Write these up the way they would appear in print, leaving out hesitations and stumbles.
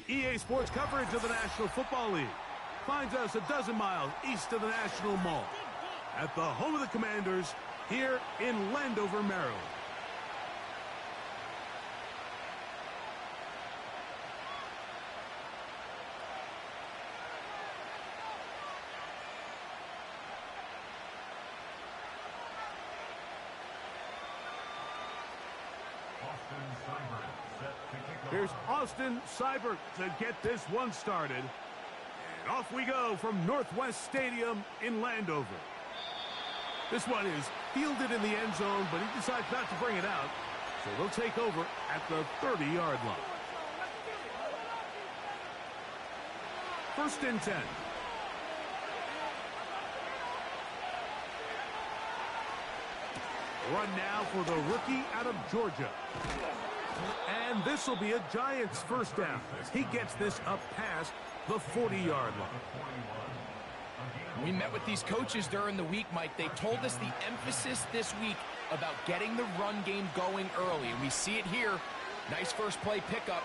EA Sports coverage of the National Football League finds us a dozen miles east of the National Mall at the home of the Commanders here in Landover, Maryland. Here's Austin Seibert to get this one started. And off we go from Northwest Stadium in Landover. This one is fielded in the end zone, but he decides not to bring it out. So they'll take over at the 30-yard line. 1st and 10. Run now for the rookie out of Georgia. And this will be a Giants first down as he gets this up past the 40-yard line. We met with these coaches during the week, Mike. They told us the emphasis this week about getting the run game going early. And we see it here. Nice first play pickup,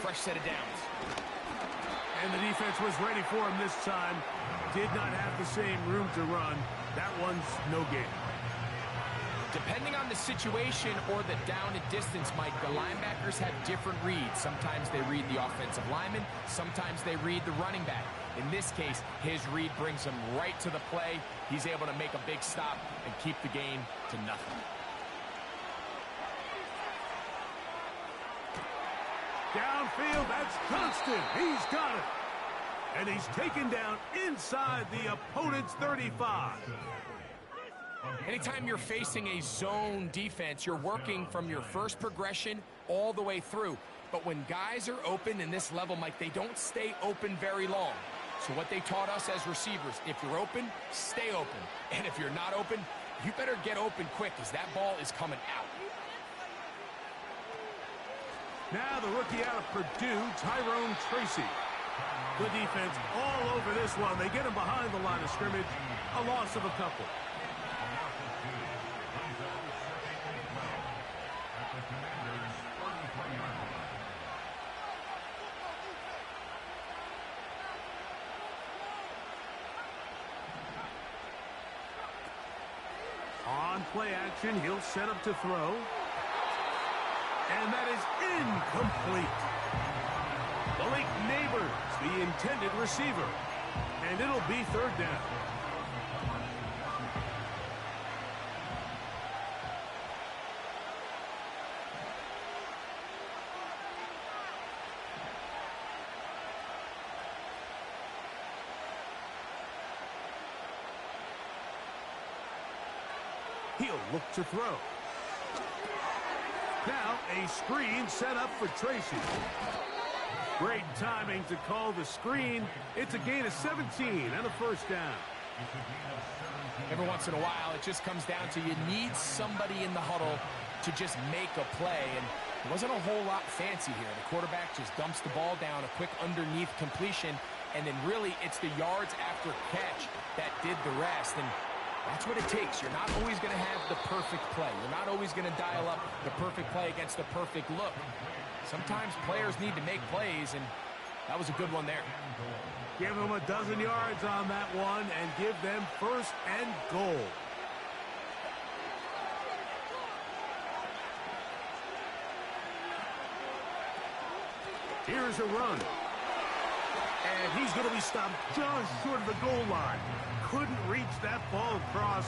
fresh set of downs. And the defense was ready for him this time. Did not have the same room to run. That one's no gain. Depending on the situation or the down and distance, Mike, the linebackers have different reads. Sometimes they read the offensive lineman. Sometimes they read the running back. In this case, his read brings him right to the play. He's able to make a big stop and keep the game to nothing. Downfield, that's Johnston. He's got it. And he's taken down inside the opponent's 35. Anytime you're facing a zone defense, you're working from your first progression all the way through. But when guys are open in this level, Mike, they don't stay open very long. So what they taught us as receivers, if you're open, stay open. And if you're not open, you better get open quick because that ball is coming out. Now the rookie out of Purdue, Tyrone Tracy. The defense all over this one. They get him behind the line of scrimmage. A loss of a couple. On play action, he'll set up to throw. And that is incomplete. Malik Neighbors, the intended receiver. And it'll be 3rd down. He'll look to throw. Now a screen set up for Tracy. Great timing to call the screen. It's a gain of 17 and a 1st down. Every once in a while, it just comes down to you need somebody in the huddle to just make a play. And it wasn't a whole lot fancy here. The quarterback just dumps the ball down, a quick underneath completion, and then really it's the yards after catch that did the rest. And that's what it takes. You're not always going to have the perfect play. You're not always going to dial up the perfect play against the perfect look. Sometimes players need to make plays, and that was a good one there. Give them a dozen yards on that one and give them 1st and goal. Here's a run. And he's going to be stopped just short of the goal line. Couldn't reach that ball across,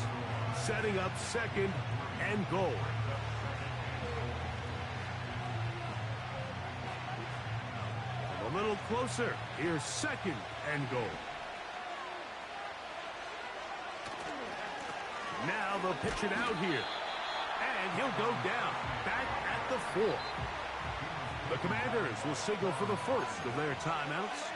setting up 2nd and goal. And a little closer. Here's 2nd and goal. Now they'll pitch it out here. And he'll go down, back at the 4. The Commanders will signal for the first of their timeouts.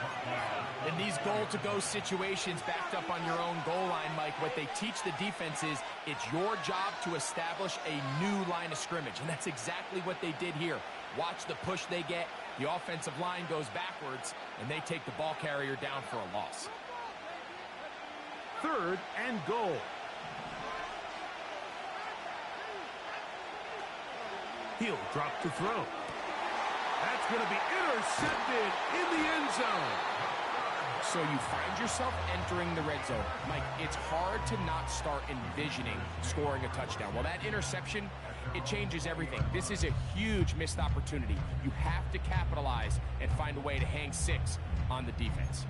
In these goal-to-go situations backed up on your own goal line, Mike, what they teach the defense is it's your job to establish a new line of scrimmage, and that's exactly what they did here. Watch the push they get. The offensive line goes backwards, and they take the ball carrier down for a loss. 3rd and goal. He'll drop to throw. That's going to be intercepted in the end zone. So you find yourself entering the red zone. Mike, it's hard to not start envisioning scoring a touchdown. Well, that interception, it changes everything. This is a huge missed opportunity. You have to capitalize and find a way to hang 6 on the defense.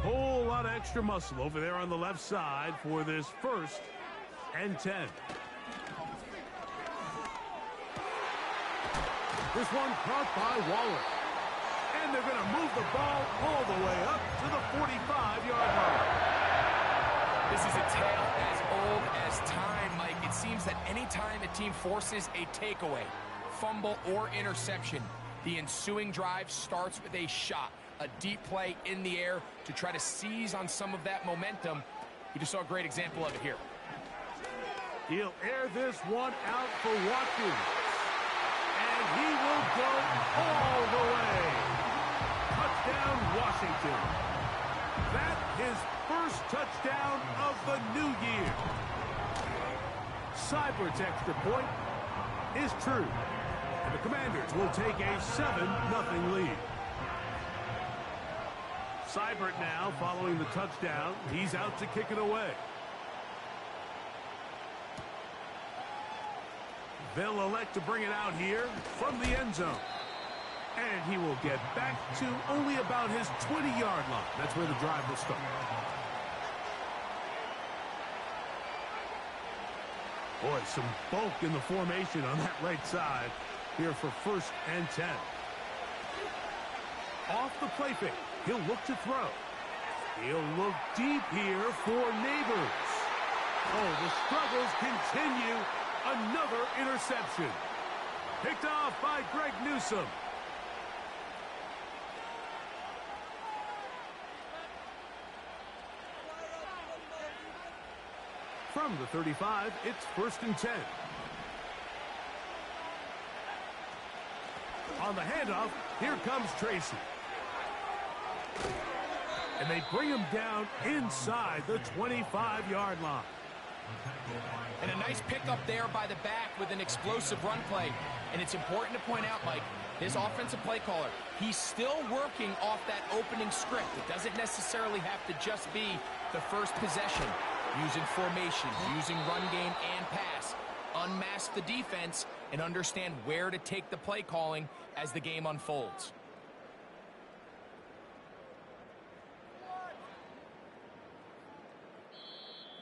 Whole lot of extra muscle over there on the left side for this 1st and 10. This one caught by Waller. And they're going to move the ball all the way up to the 45-yard line. This is a tale as old as time, Mike. It seems that any time a team forces a takeaway, fumble, or interception, the ensuing drive starts with a shot. A deep play in the air to try to seize on some of that momentum. You just saw a great example of it here. He'll air this one out for Watkins. And he will go all the way. Touchdown, Washington. That his first touchdown of the new year. Seibert's extra point is true. And the Commanders will take a 7-0 lead. Seibert now following the touchdown. He's out to kick it away. They'll elect to bring it out here from the end zone. And he will get back to only about his 20-yard line. That's where the drive will start. Boy, some bulk in the formation on that right side here for 1st and 10. Off the play fake. He'll look to throw. He'll look deep here for Neighbors. Oh, the struggles continue. Another interception. Picked off by Greg Newsome. From the 35, it's 1st and 10. On the handoff, here comes Tracy. And they bring him down inside the 25-yard line. And a nice pickup there by the back with an explosive run play. And it's important to point out, Mike, this offensive play caller, he's still working off that opening script. It doesn't necessarily have to just be the first possession. Using formation, using run game and pass. Unmask the defense and understand where to take the play calling as the game unfolds.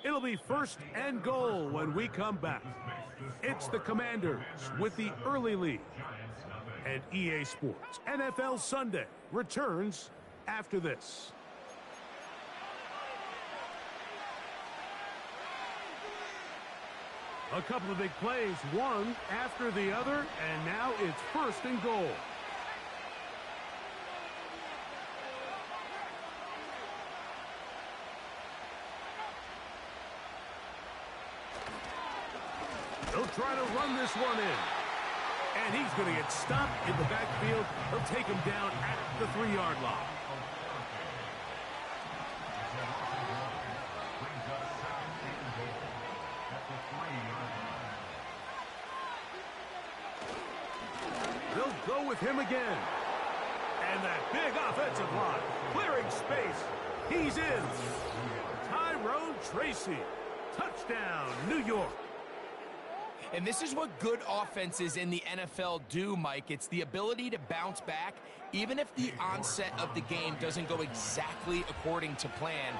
It'll be 1st and goal when we come back. It's the Commanders with the early lead. And EA Sports NFL Sunday returns after this. A couple of big plays, one after the other, and now it's 1st and goal. He'll try to run this one in. And he's going to get stopped in the backfield. He'll take him down at the 3-yard line. They'll go with him again. And that big offensive line clearing space. He's in. Tyrone Tracy. Touchdown, New York. And this is what good offenses in the NFL do, Mike. It's the ability to bounce back, even if the onset of the game doesn't go exactly according to plan.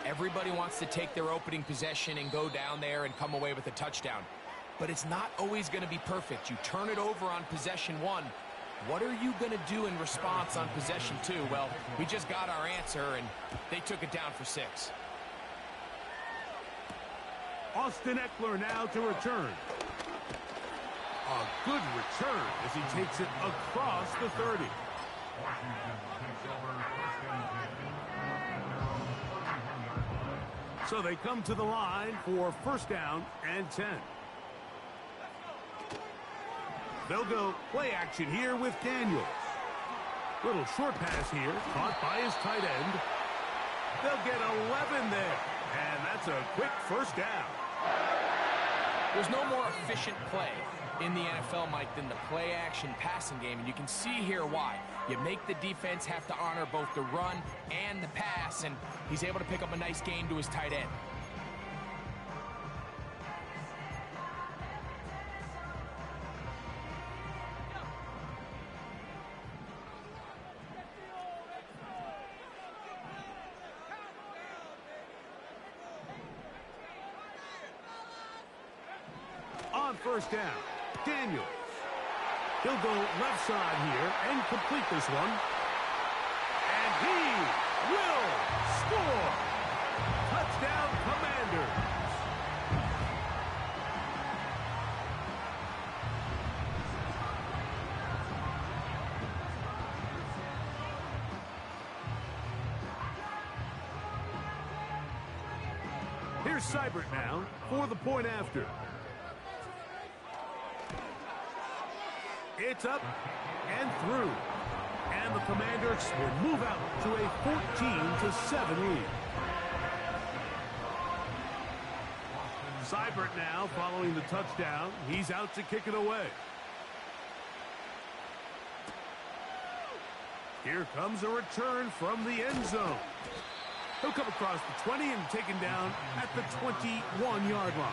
Everybody wants to take their opening possession and go down there and come away with a touchdown. But it's not always going to be perfect. You turn it over on possession 1. What are you going to do in response on possession 2? Well, we just got our answer, and they took it down for 6. Austin Eckler now to return. A good return as he takes it across the 30. So they come to the line for 1st down and 10. They'll go play action here with Daniels. Little short pass here, caught by his tight end. They'll get 11 there, and that's a quick first down. There's no more efficient play in the NFL, Mike, than the play-action passing game, and you can see here why. You make the defense have to honor both the run and the pass, and he's able to pick up a nice gain to his tight end. On first down, Daniels. He'll go left side here and complete this one. And he will score. Touchdown, Commanders. Here's Seibert now for the point after. It's up and through. And the Commanders will move out to a 14-7 lead. Seibert now following the touchdown. He's out to kick it away. Here comes a return from the end zone. He'll come across the 20 and taken down at the 21-yard line.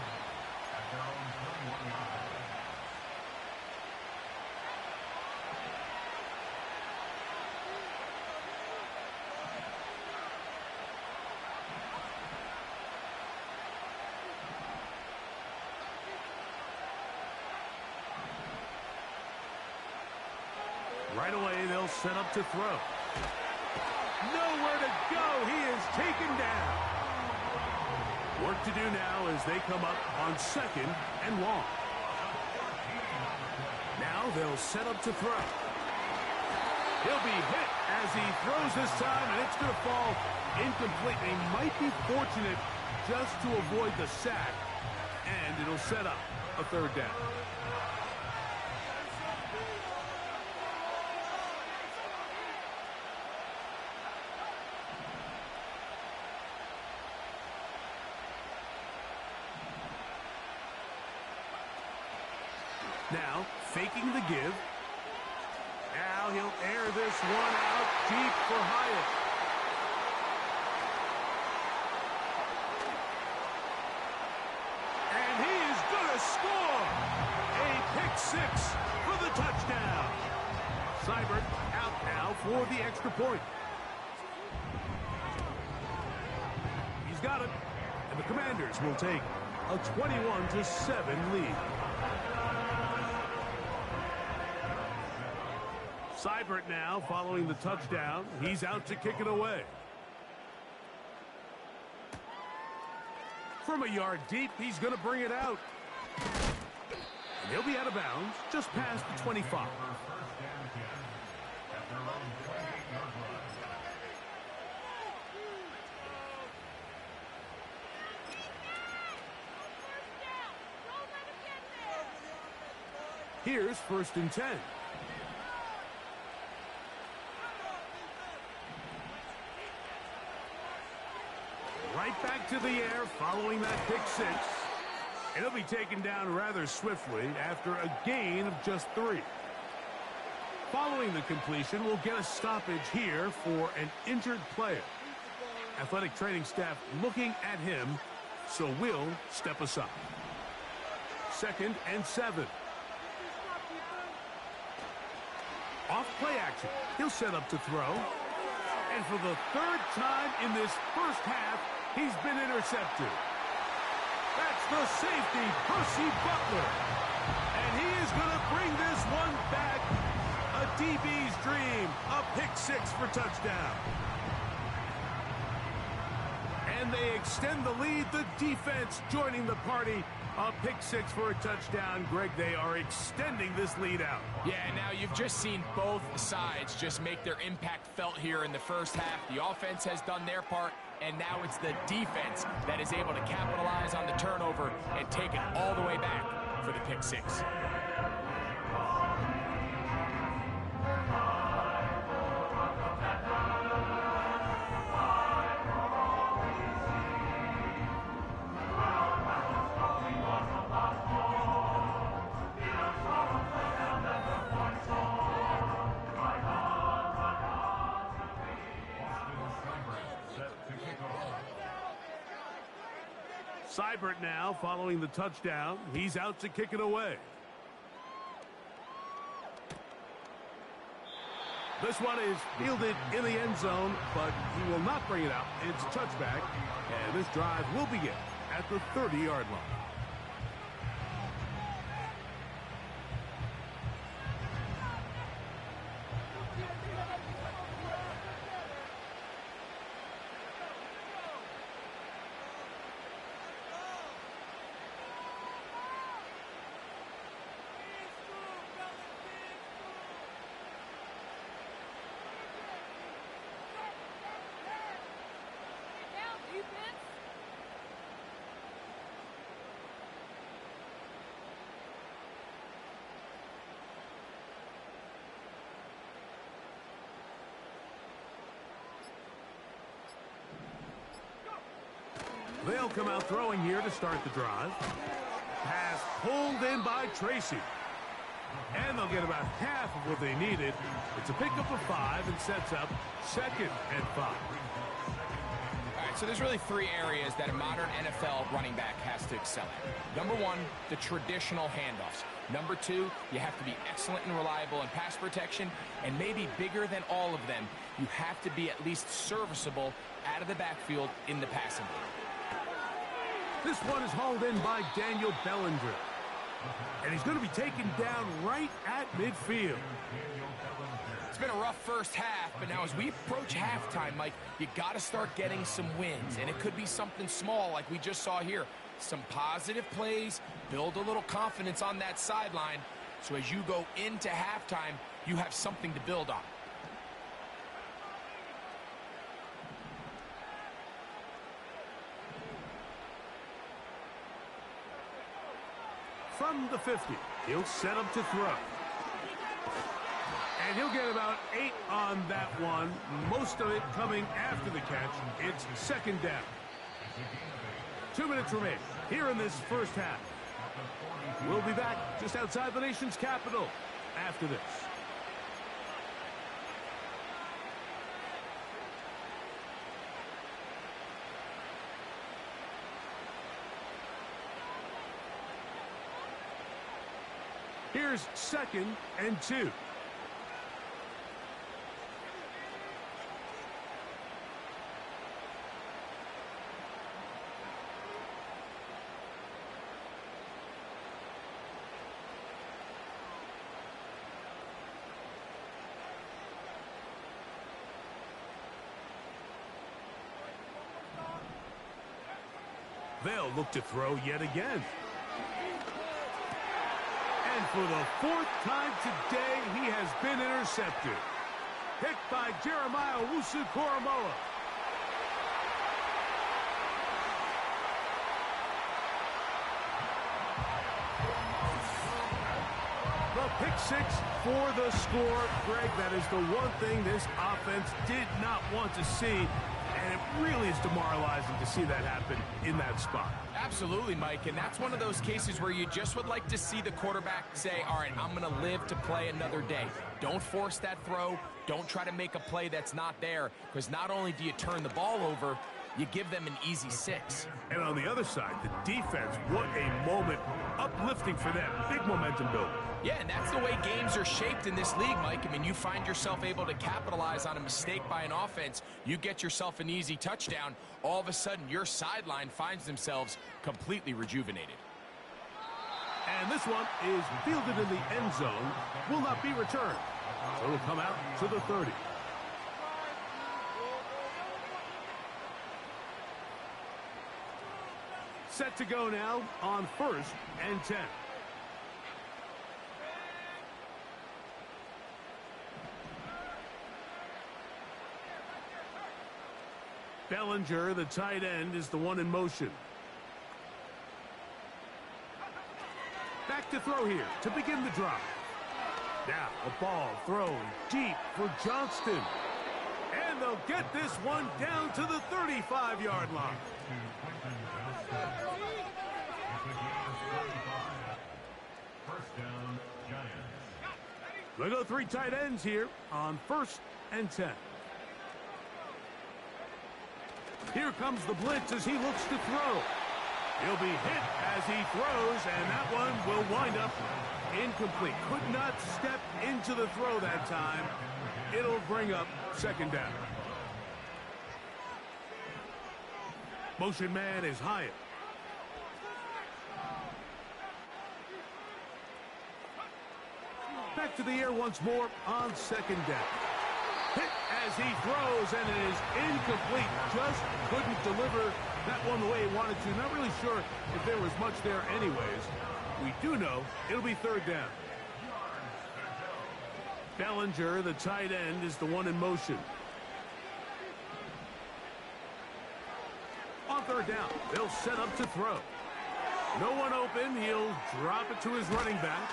Right away, they'll set up to throw. Nowhere to go. He is taken down. Work to do now as they come up on second and long. Now they'll set up to throw. He'll be hit as he throws this time, and it's going to fall incomplete. They might be fortunate just to avoid the sack, and it'll set up a third down. Now, faking the give. Now he'll air this one out deep for Hyatt. And he is going to score! A pick six for the touchdown. Seibert out now for the extra point. He's got it. And the Commanders will take a 21-7 lead. Seibert now following the touchdown. He's out to kick it away. From a yard deep, he's going to bring it out. And he'll be out of bounds just past the 25. Here's 1st and 10. Right back to the air following that pick six. And he'll be taken down rather swiftly after a gain of just 3. Following the completion, we'll get a stoppage here for an injured player. Athletic training staff looking at him, so we'll step aside. 2nd and 7. Off play action. He'll set up to throw. And for the 3rd time in this first half, he's been intercepted. That's the safety, Percy Butler. And he is going to bring this one back. A DB's dream. A pick six for touchdown. And they extend the lead. The defense joining the party. A pick six for a touchdown. Greg, they are extending this lead out. Yeah, now you've just seen both sides just make their impact felt here in the first half. The offense has done their part, and now it's the defense that is able to capitalize on the turnover and take it all the way back for the pick six. Seibert now following the touchdown. He's out to kick it away. This one is fielded in the end zone, but he will not bring it out. It's touchback, and this drive will begin at the 30-yard line. They'll come out throwing here to start the drive. Pass pulled in by Tracy. And they'll get about half of what they needed. It's a pickup of 5 and sets up 2nd and 5. All right, so there's really 3 areas that a modern NFL running back has to excel at. Number 1, the traditional handoffs. Number 2, you have to be excellent and reliable in pass protection. And maybe bigger than all of them, you have to be at least serviceable out of the backfield in the passing game. This one is hauled in by Daniel Bellinger. And he's going to be taken down right at midfield. It's been a rough first half, but now as we approach halftime, Mike, you got to start getting some wins. And it could be something small like we just saw here. Some positive plays, build a little confidence on that sideline. So as you go into halftime, you have something to build on. From the 50, he'll set up to throw. And he'll get about 8 on that one, most of it coming after the catch. It's 2nd down. 2 minutes remain here in this first half. We'll be back just outside the nation's capital after this. Here's 2nd and 2. They'll look to throw yet again. And for the 4th time today, he has been intercepted. Picked by Jeremiah Owusu-Koramoah. The pick 6 for the score. Greg, that is the one thing this offense did not want to see. And it really is demoralizing to see that happen in that spot. Absolutely, Mike, and that's one of those cases where you just would like to see the quarterback say, all right, I'm going to live to play another day. Don't force that throw. Don't try to make a play that's not there, because not only do you turn the ball over, you give them an easy 6. And on the other side, the defense, what a moment. Uplifting for them. Big momentum builder. Yeah, and that's the way games are shaped in this league, Mike. I mean, you find yourself able to capitalize on a mistake by an offense. You get yourself an easy touchdown. All of a sudden, your sideline finds themselves completely rejuvenated. And this one is fielded in the end zone. Will not be returned. So it'll come out to the 30. Set to go now on 1st and 10. Bellinger, the tight end, is the one in motion. Back to throw here to begin the drive. Now a ball thrown deep for Johnston. And they'll get this one down to the 35-yard line. They'll go 3 tight ends here on 1st and 10. Here comes the blitz as he looks to throw. He'll be hit as he throws, and that one will wind up incomplete. Could not step into the throw that time. It'll bring up second down. Motion man is Hyatt. Back to the air once more on second down. Hit as he throws, and it is incomplete. Just couldn't deliver that one the way he wanted to. Not really sure if there was much there anyways. We do know it'll be third down. Bellinger, the tight end, is the one in motion. On third down, they'll set up to throw. No one open. He'll drop it to his running back.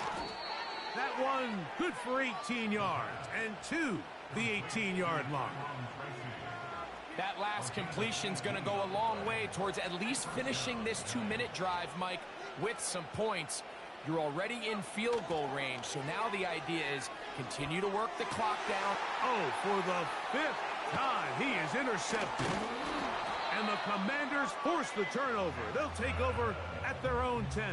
That one good for 18 yards and to the 18-yard line. That last completion's going to go a long way towards at least finishing this 2-minute drive, Mike, with some points. You're already in field goal range, so now the idea is continue to work the clock down. Oh, for the 5th time, he is intercepted. And the Commanders force the turnover. They'll take over at their own 10.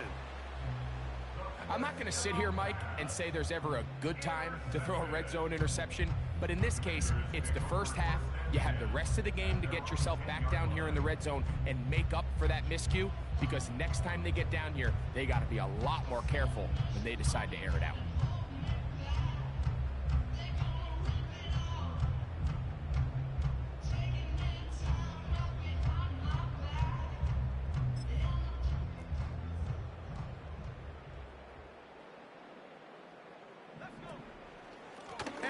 I'm not going to sit here, Mike, and say there's ever a good time to throw a red zone interception, but in this case, it's the first half. You have the rest of the game to get yourself back down here in the red zone and make up for that miscue, because next time they get down here, they got to be a lot more careful when they decide to air it out.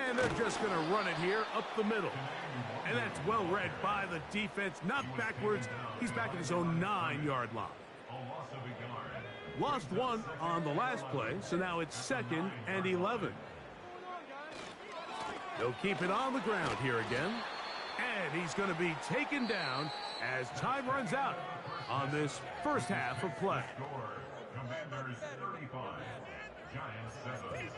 And they're just going to run it here up the middle. And that's well read by the defense. Not backwards. He's back at his own 9-yard line. Lost one on the last play, so now it's 2nd and 11. They'll keep it on the ground here again. And he's going to be taken down as time runs out on this first half of play. Commanders 35, Giants 7.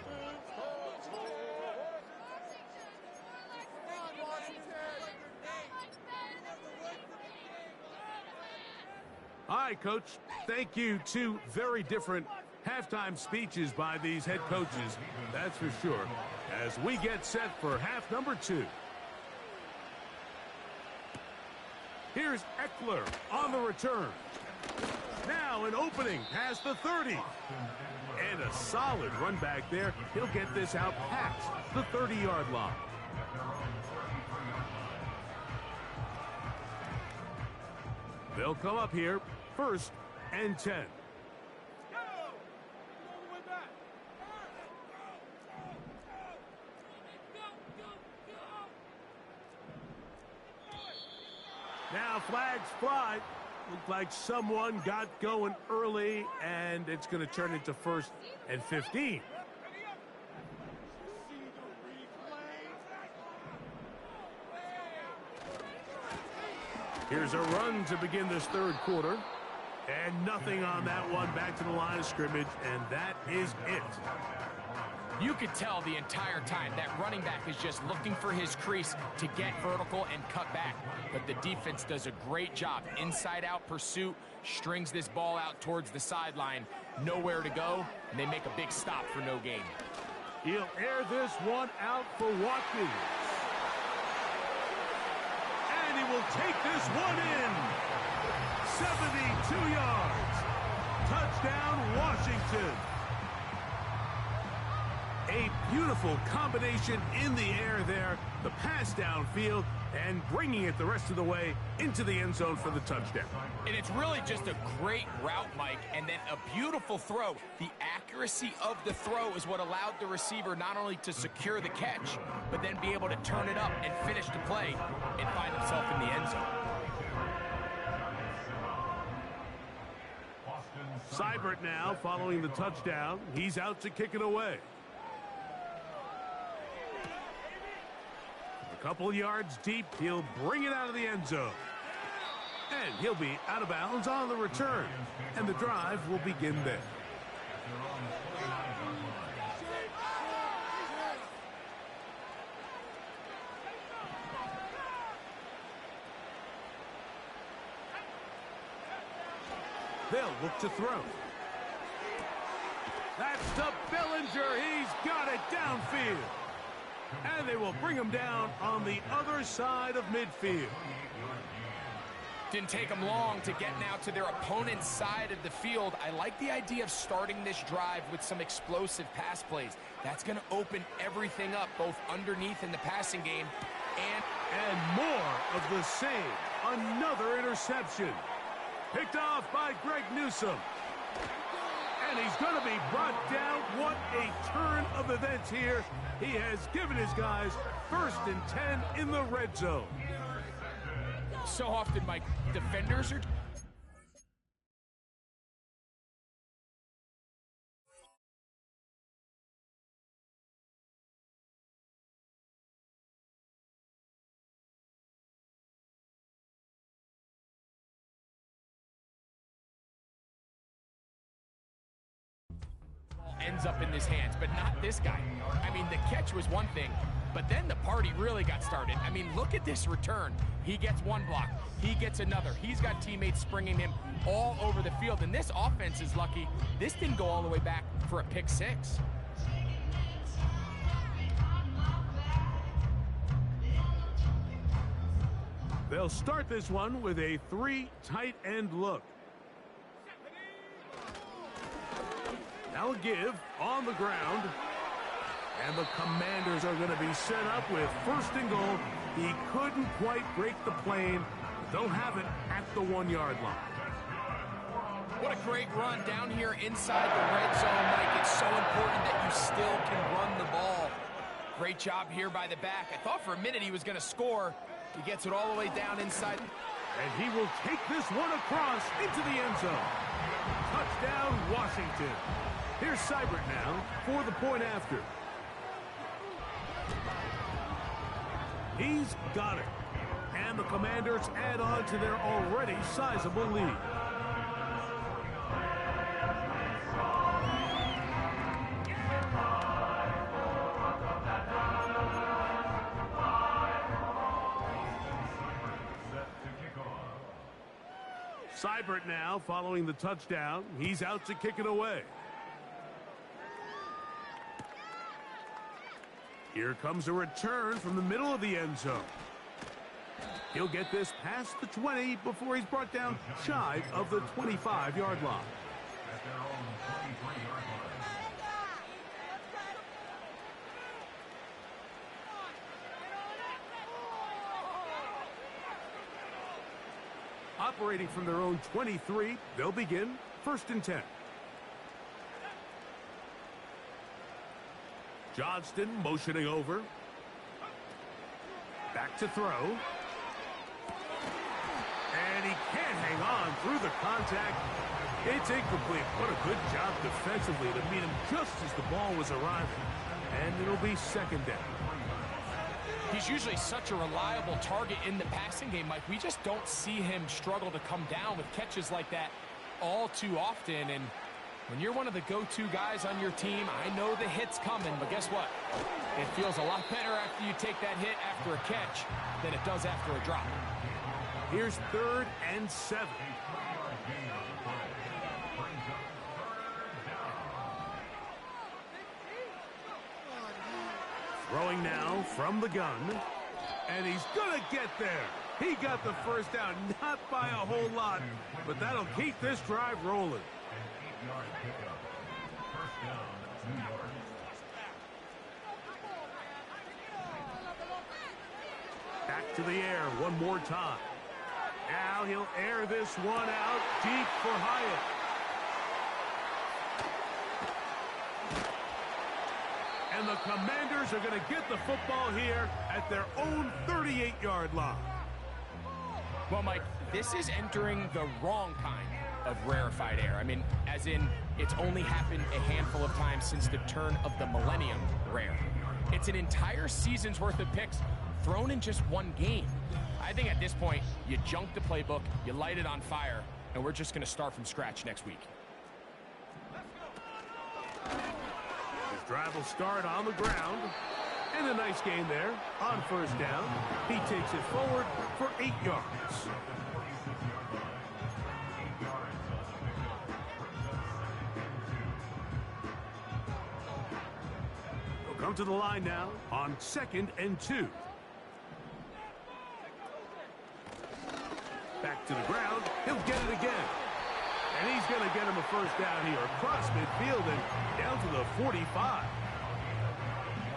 All right, Coach. Thank you. Two very different halftime speeches by these head coaches. That's for sure. As we get set for half number 2. Here's Eckler on the return. Now an opening past the 30. And a solid run back there. He'll get this out past the 30-yard line. They'll come up here, 1st and 10. Now flags fly. Looked like someone got going early, and it's going to turn into 1st and 15. Here's a run to begin this 3rd quarter. And nothing on that one. Back to the line of scrimmage, and that is it. You could tell the entire time that running back is just looking for his crease to get vertical and cut back. But the defense does a great job. Inside-out pursuit, strings this ball out towards the sideline. Nowhere to go, and they make a big stop for no gain. He'll air this one out for Watkins. And he will take this one in. 72 yards. Touchdown, Washington. A beautiful combination in the air there. The pass downfield and bringing it the rest of the way into the end zone for the touchdown. And it's really just a great route, Mike, and then a beautiful throw. The accuracy of the throw is what allowed the receiver not only to secure the catch, but then be able to turn it up and finish the play and find himself in the end zone. Seibert now following the touchdown. He's out to kick it away. A couple yards deep, he'll bring it out of the end zone. And he'll be out of bounds on the return. And the drive will begin there. They'll look to throw. That's to Bellinger. He's got it downfield. And they will bring him down on the other side of midfield. Didn't take them long to get now to their opponent's side of the field. I like the idea of starting this drive with some explosive pass plays. That's going to open everything up, both underneath in the passing game and more of the same. Another interception. Picked off by Greg Newsome. And he's going to be brought down. What a turn of events here. He has given his guys 1st and 10 in the red zone. So often, Mike, defenders are... ends up in his hands, but not this guy. I mean, the catch was one thing, but then the party really got started. I mean, look at this return. He gets one block. He gets another. He's got teammates springing him all over the field, and this offense is lucky. This didn't go all the way back for a pick six. They'll start this one with a 3 tight end look. Now a give on the ground. And the Commanders are going to be set up with 1st and goal. He couldn't quite break the plane. They'll have it at the 1-yard line. What a great run down here inside the red zone, Mike. It's so important that you still can run the ball. Great job here by the back. I thought for a minute he was going to score. He gets it all the way down inside. And he will take this one across into the end zone. Touchdown, Washington. Here's Seibert now for the point after. He's got it. And the Commanders add on to their already sizable lead. Seibert now following the touchdown. He's out to kick it away. Here comes a return from the middle of the end zone. He'll get this past the 20 before he's brought down shy of the 25-yard line. At their own 23-yard line. Operating from their own 23, they'll begin 1st and 10. Johnston motioning over. Back to throw. And he can't hang on through the contact. It's incomplete. What a good job defensively to meet him just as the ball was arriving. And it'll be 2nd down. He's usually such a reliable target in the passing game, Mike. We just don't see him struggle to come down with catches like that all too often. And when you're one of the go-to guys on your team, I know the hit's coming, but guess what? It feels a lot better after you take that hit after a catch than it does after a drop. Here's 3rd and 7. Throwing now from the gun. And he's going to get there. He got the 1st down, not by a whole lot, but that'll keep this drive rolling. An 8-yard pickup. 1st down, 2 yards. Back to the air one more time. Now he'll air this one out deep for Hyatt. And the Commanders are going to get the football here at their own 38-yard line. Well, Mike, this is entering the wrong kind of rarefied air. I mean, as in, it's only happened a handful of times since the turn of the millennium rare. It's an entire season's worth of picks thrown in just one game. I think at this point, you junk the playbook, you light it on fire, and we're just going to start from scratch next week. His drive will start on the ground. And a nice gain there on 1st down. He takes it forward for 8 yards. Come to the line now on 2nd and 2. Back to the ground. He'll get it again. And he's going to get him a first down here across midfield and down to the 45.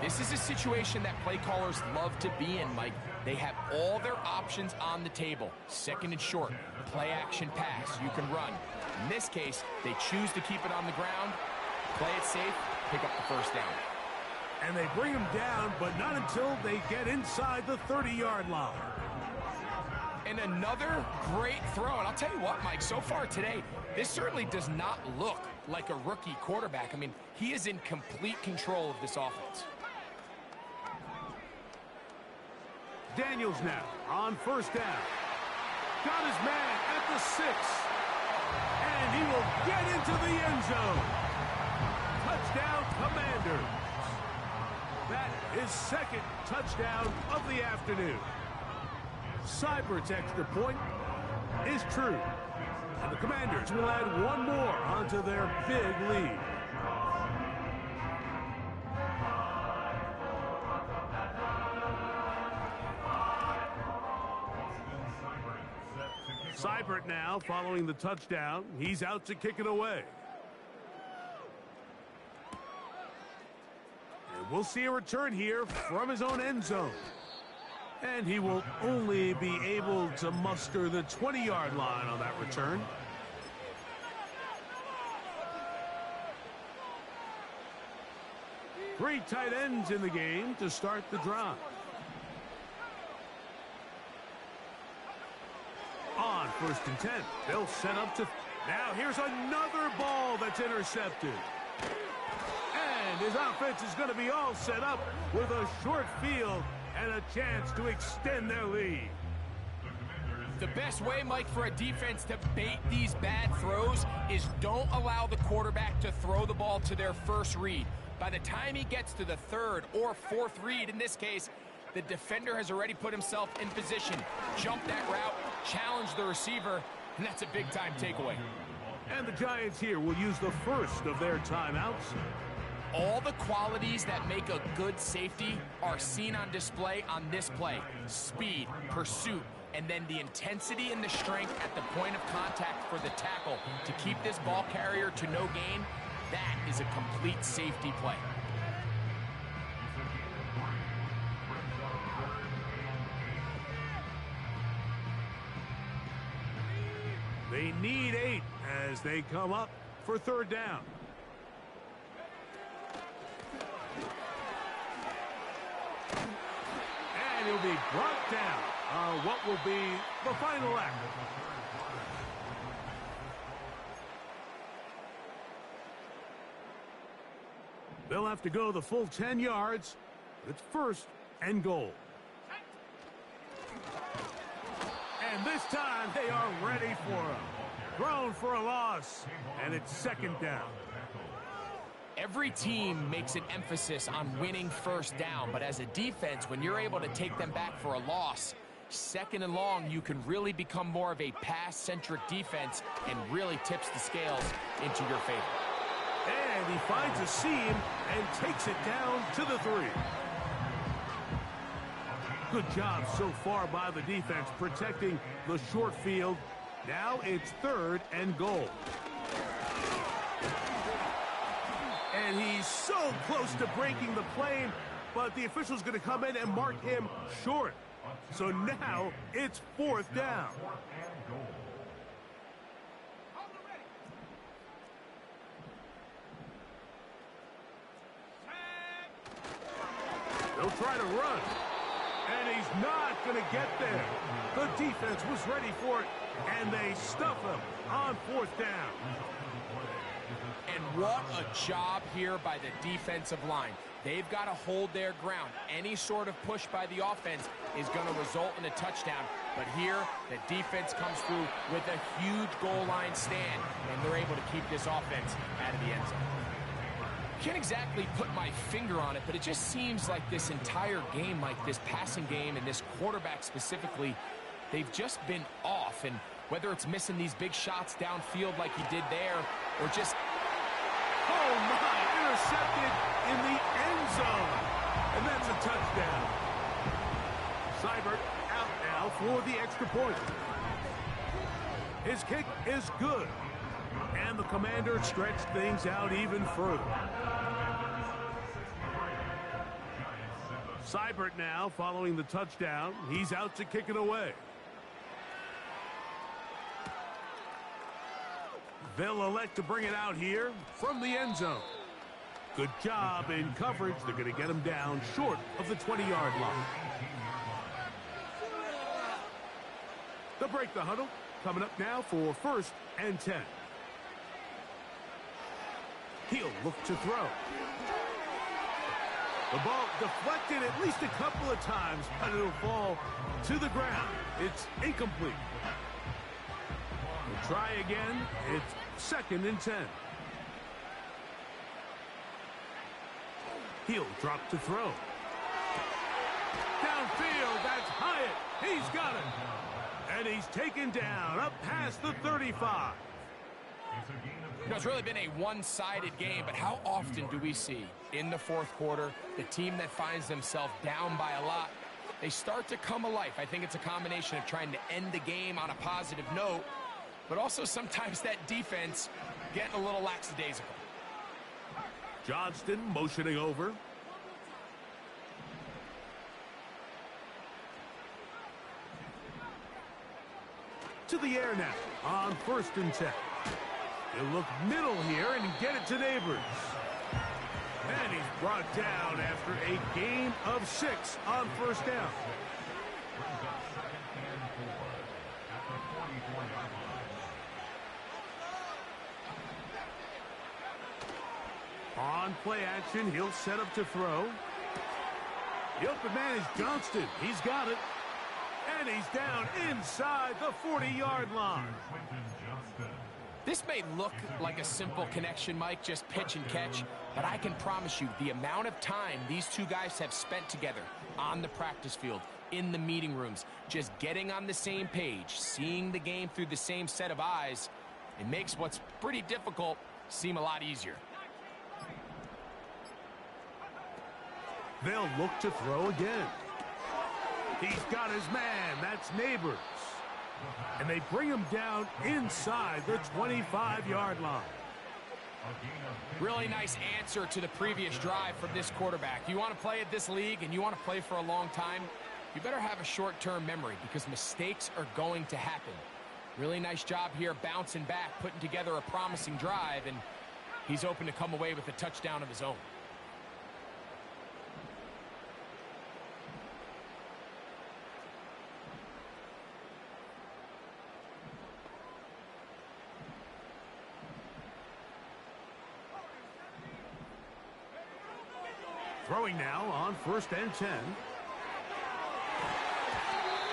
This is a situation that play callers love to be in, Mike. They have all their options on the table. 2nd and short, play action pass, you can run. In this case, they choose to keep it on the ground, play it safe, pick up the first down. And they bring him down, but not until they get inside the 30-yard line. And another great throw. And I'll tell you what, Mike, so far today, this certainly does not look like a rookie quarterback. I mean, he is in complete control of this offense. Daniels now on first down. Got his man at the 6. And he will get into the end zone. Touchdown, Commanders. That is 2nd touchdown of the afternoon. Seibert's extra point is true. And the Commanders will add one more onto their big lead. Seibert now following the touchdown. He's out to kick it away. And we'll see a return here from his own end zone. And he will only be able to muster the 20-yard line on that return. Three tight ends in the game to start the drive. On 1st and 10, they'll set up to... Now here's another ball that's intercepted. And his offense is going to be all set up with a short field and a chance to extend their lead. The best way, Mike, for a defense to bait these bad throws is don't allow the quarterback to throw the ball to their first read. By the time he gets to the 3rd or 4th read, in this case, the defender has already put himself in position, jumped that route, challenged the receiver, and that's a big-time takeaway. And the Giants here will use the first of their timeouts. All the qualities that make a good safety are seen on display on this play. Speed, pursuit, and then the intensity and the strength at the point of contact for the tackle to keep this ball carrier to no gain. That is a complete safety play. They need 8 as they come up for 3rd down. And he'll be brought down on what will be the final act. They'll have to go the full 10 yards. It's 1st and goal. And this time they are ready for him. Thrown for a loss, and it's 2nd down. Every team makes an emphasis on winning 1st down, but as a defense, when you're able to take them back for a loss, 2nd and long, you can really become more of a pass-centric defense and really tips the scales into your favor. And he finds a seam and takes it down to the 3. Good job so far by the defense protecting the short field. Now it's 3rd and goal. And he's so close to breaking the plane, but the official's going to come in and mark him short. So now it's 4th down. They'll try to run. And he's not going to get there. The defense was ready for it, and they stuff him on 4th down. And what a job here by the defensive line. They've got to hold their ground. Any sort of push by the offense is going to result in a touchdown. But here, the defense comes through with a huge goal line stand, and they're able to keep this offense out of the end zone. Can't exactly put my finger on it, but it just seems like this entire game, like this passing game and this quarterback specifically, they've just been off. And whether it's missing these big shots downfield like he did there, or just... Oh, my! intercepted in the end zone. And that's a touchdown. Seibert out now for the extra point. His kick is good. And the Commanders stretch things out even further. Seibert now following the touchdown. He's out to kick it away. They'll elect to bring it out here from the end zone. Good job in coverage. They're going to get him down short of the 20-yard line. They'll break the huddle. Coming up now for 1st and 10. He'll look to throw. The ball deflected at least a couple of times, but it'll fall to the ground. It's incomplete. We'll try again. It's 2nd and 10. He'll drop to throw. Downfield, that's Hyatt. He's got it. And he's taken down up past the 35. You know, it's really been a one-sided game, but how often do we see in the 4th quarter the team that finds themselves down by a lot, they start to come alive? I think it's a combination of trying to end the game on a positive note, but also sometimes that defense getting a little lackadaisical. Johnston motioning over. To the air now on 1st and 10. He'll look middle here and get it to Neighbors. And he's brought down after a gain of 6 on 1st down. On play action, he'll set up to throw. The open man is Johnston. He's got it. And he's down inside the 40-yard line. This may look like a simple connection, Mike, just pitch and catch, but I can promise you the amount of time these two guys have spent together on the practice field, in the meeting rooms, just getting on the same page, seeing the game through the same set of eyes, it makes what's pretty difficult seem a lot easier. They'll look to throw again. He's got his man. That's Neighbors. And they bring him down inside the 25-yard line. Really nice answer to the previous drive from this quarterback. You want to play at this league and you want to play for a long time, you better have a short-term memory because mistakes are going to happen. Really nice job here bouncing back, putting together a promising drive, and he's open to come away with a touchdown of his own. Throwing now on 1st and 10.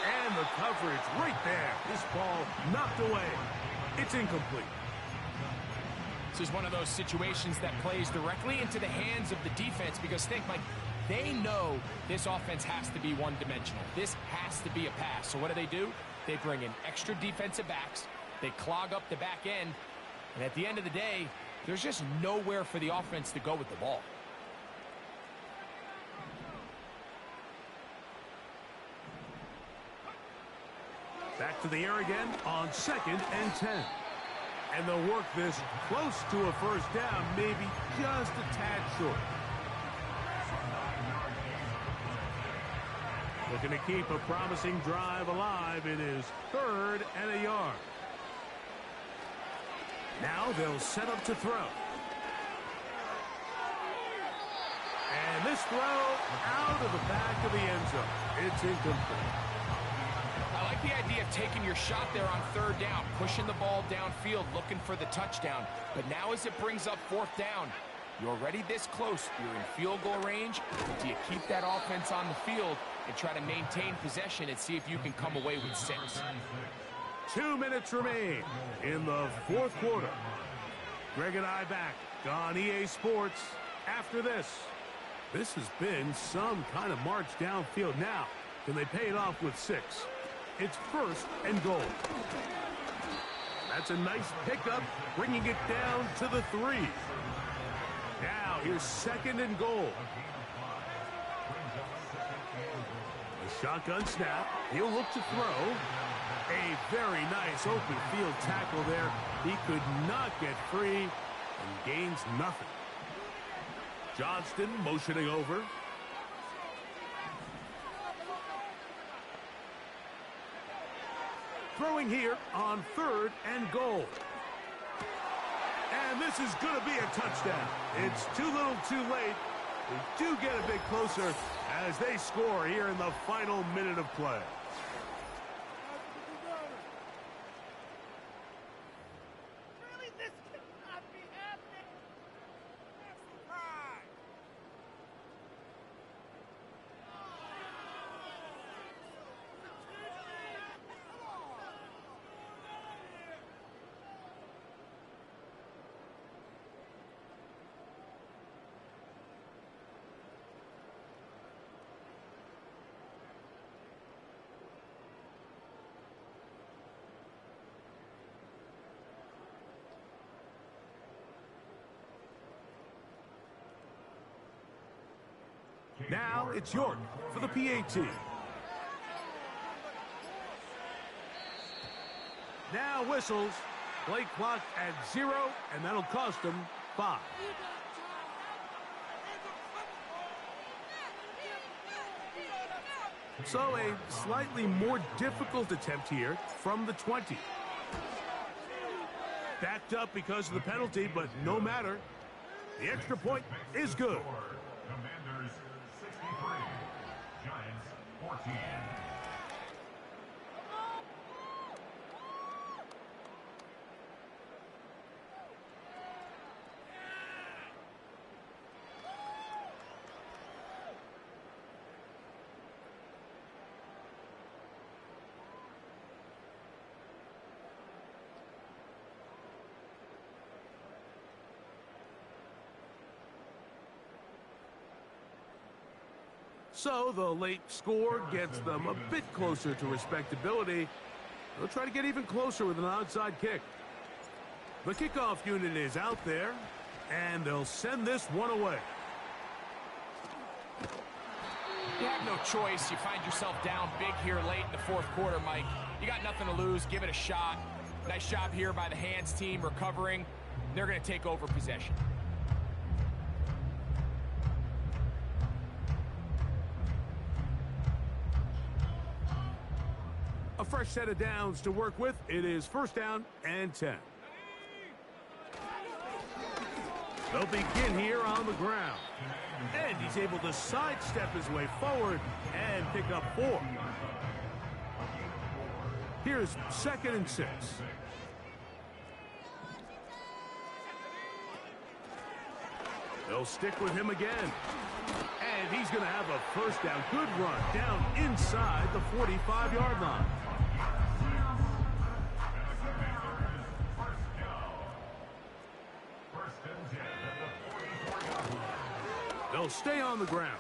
And the coverage right there. This ball knocked away. It's incomplete. This is one of those situations that plays directly into the hands of the defense because think, Mike, they know this offense has to be one-dimensional. This has to be a pass. So what do? They bring in extra defensive backs. They clog up the back end. And at the end of the day, there's just nowhere for the offense to go with the ball. Back to the air again on 2nd and 10. And they'll work this close to a 1st down, maybe just a tad short. Looking to keep a promising drive alive. It is 3rd and a yard. Now they'll set up to throw. And this throw out of the back of the end zone. It's incomplete. I like the idea of taking your shot there on 3rd down, pushing the ball downfield, looking for the touchdown. But now as it brings up 4th down, you're already this close. You're in field goal range. Do you keep that offense on the field and try to maintain possession and see if you can come away with 6? 2 minutes remain in the 4th quarter. Greg and I back on EA Sports after this. This has been some kind of march downfield. Now, can they pay it off with 6? It's 1st and goal. That's a nice pickup, bringing it down to the 3. Now here's 2nd and goal. A shotgun snap. He'll look to throw. A very nice open field tackle there. He could not get free and gains nothing. Johnston motioning over. Throwing here on 3rd and goal. And this is going to be a touchdown. It's too little too late. They do get a bit closer as they score here in the final minute of play. Really, this cannot be happening. Surprise! Now it's York for the PAT. Now whistles. Play clock at 0, and that'll cost them 5. So a slightly more difficult attempt here from the 20. Backed up because of the penalty, but no matter. The extra point is good. Commanders 63, Giants 14. So the late score gets them a bit closer to respectability. They'll try to get even closer with an onside kick. The kickoff unit is out there, and they'll send this one away. You have no choice. You find yourself down big here late in the 4th quarter, Mike. You got nothing to lose. Give it a shot. Nice job here by the hands team recovering. They're going to take over possession. A fresh set of downs to work with. It is 1st down and 10. They'll begin here on the ground. And he's able to sidestep his way forward and pick up 4. Here's 2nd and 6. They'll stick with him again. And he's going to have a 1st down. Good run down inside the 45-yard line. They'll stay on the ground.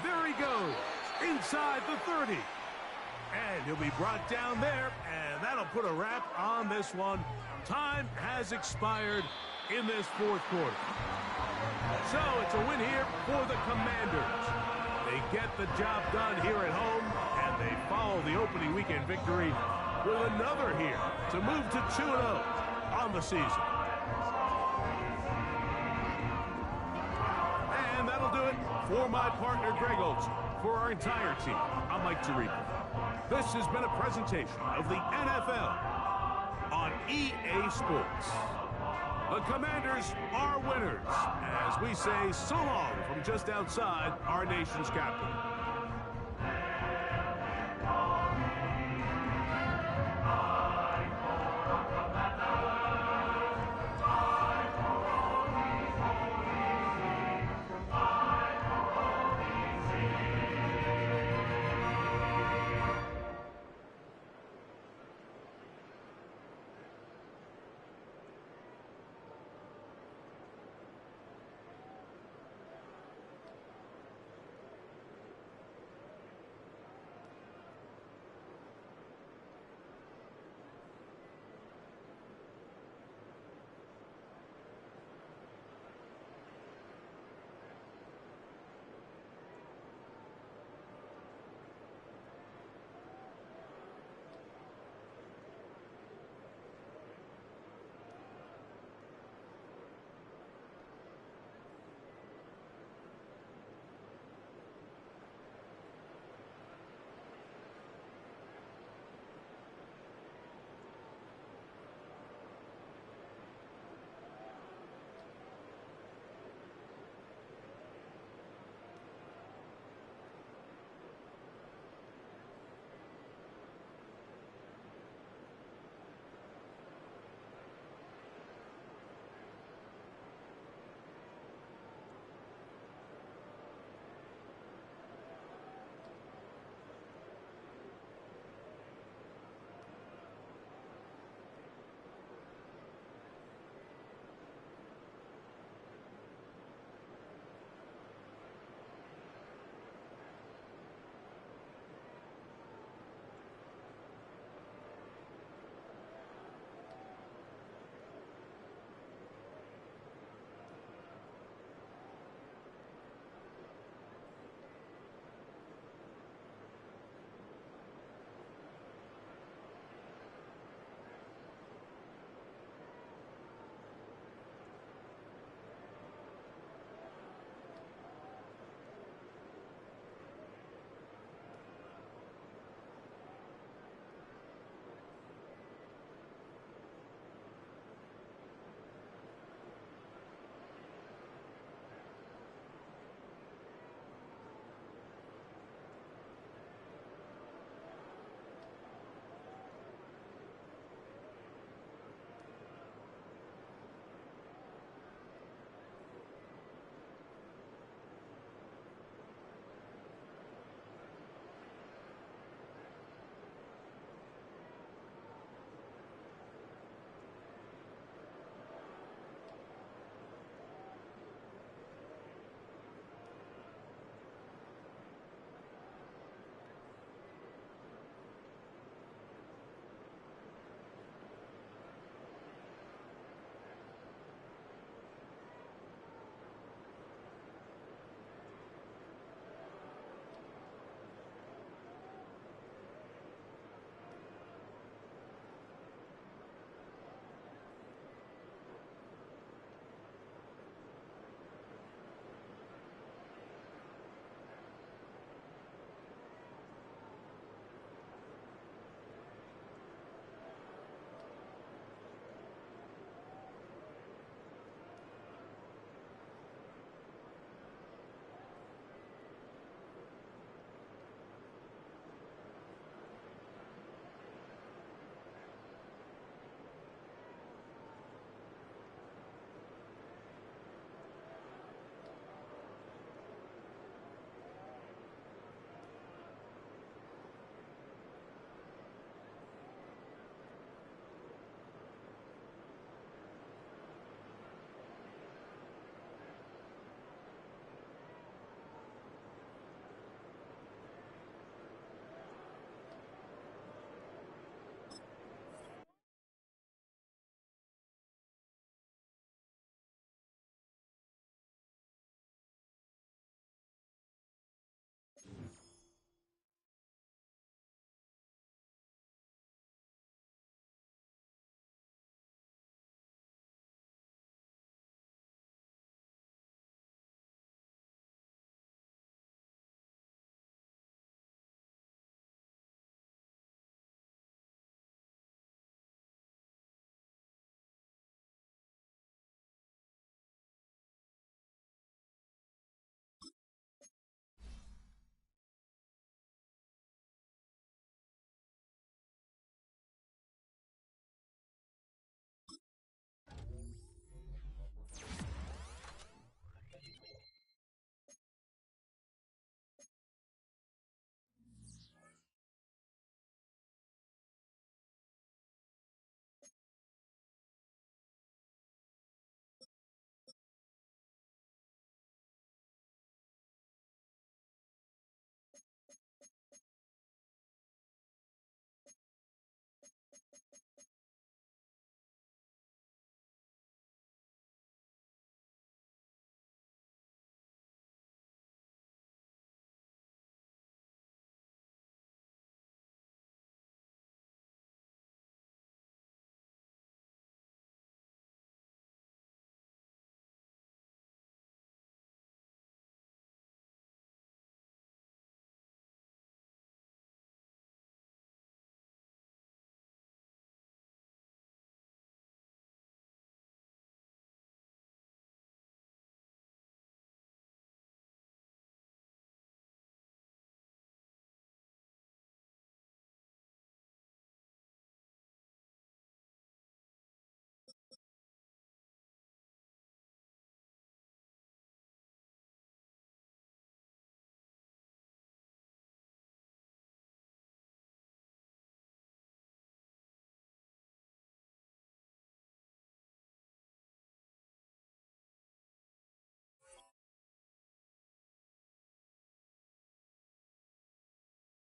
There he goes, inside the 30. And he'll be brought down there, and that'll put a wrap on this one. Time has expired in this 4th quarter. So it's a win here for the Commanders. They get the job done here at home, and they follow the opening weekend victory with another here to move to 2-0 on the season. And that'll do it for my partner, Greg Olson. For our entire team, I'm Mike Tirico. This has been a presentation of the NFL on EA Sports. The Commanders are winners, as we say so long from just outside our nation's capital.